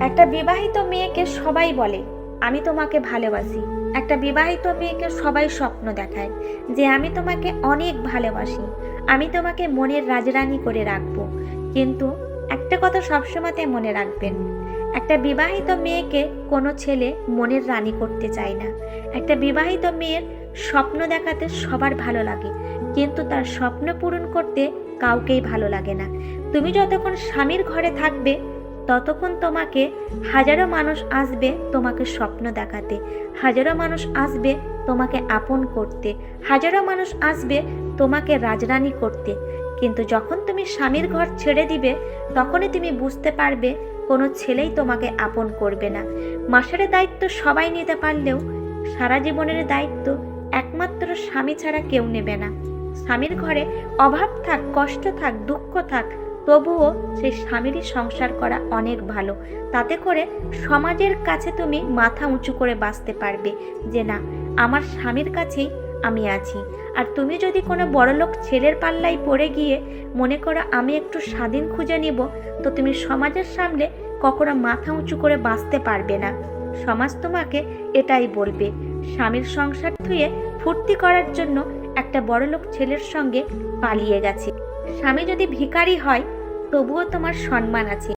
একটা বিবাহিত মেয়েকে সবাই বলে আমি তোমাকে ভালোবাসি। একটা বিবাহিত মেয়েকে সবাই স্বপ্ন দেখায় যে আমি তোমাকে অনেক ভালোবাসি, আমি তোমাকে মনের রাজরানী করে রাখবো। কিন্তু একটা কথা সবসময় মনে রাখবেন, একটা বিবাহিত মেয়েকে কোনো ছেলে মনের রানী করতে চায় না। একটা বিবাহিত মেয়ের স্বপ্ন দেখাতে সবার ভালো লাগে, কিন্তু তার স্বপ্ন পূরণ করতে কাউকেই ভালো লাগে না। তুমি যতক্ষণ স্বামীর ঘরে থাকবে ততক্ষণ তোমাকে হাজারো মানুষ আসবে তোমাকে স্বপ্ন দেখাতে, হাজারো মানুষ আসবে তোমাকে আপন করতে, হাজারো মানুষ আসবে তোমাকে রাজরানী করতে। কিন্তু যখন তুমি স্বামীর ঘর ছেড়ে দিবে তখনই তুমি বুঝতে পারবে কোনো ছেলেই তোমাকে আপন করবে না। মাসের দায়িত্ব সবাই নিতে পারলেও সারা জীবনের দায়িত্ব একমাত্র স্বামী ছাড়া কেউ নেবে না। স্বামীর ঘরে অভাব থাক, কষ্ট থাক, দুঃখ থাক, তবুও সেই স্বামীরই সংসার করা অনেক ভালো। তাতে করে সমাজের কাছে তুমি মাথা উঁচু করে বাঁচতে পারবে যে না, আমার স্বামীর কাছেই আমি আছি। আর তুমি যদি কোনো বড়লোক ছেলের পাল্লায় পড়ে গিয়ে মনে করো আমি একটু স্বাধীন খুঁজে নিব, তো তুমি সমাজের সামনে কখনো মাথা উঁচু করে বাঁচতে পারবে না। সমাজ তোমাকে এটাই বলবে, স্বামীর সংসার ধুয়ে ফুর্তি করার জন্য একটা বড়লোক ছেলের সঙ্গে পালিয়ে গেছে। স্বামী যদি ভিখারি হয় তবুও তোমার সম্মান আছে।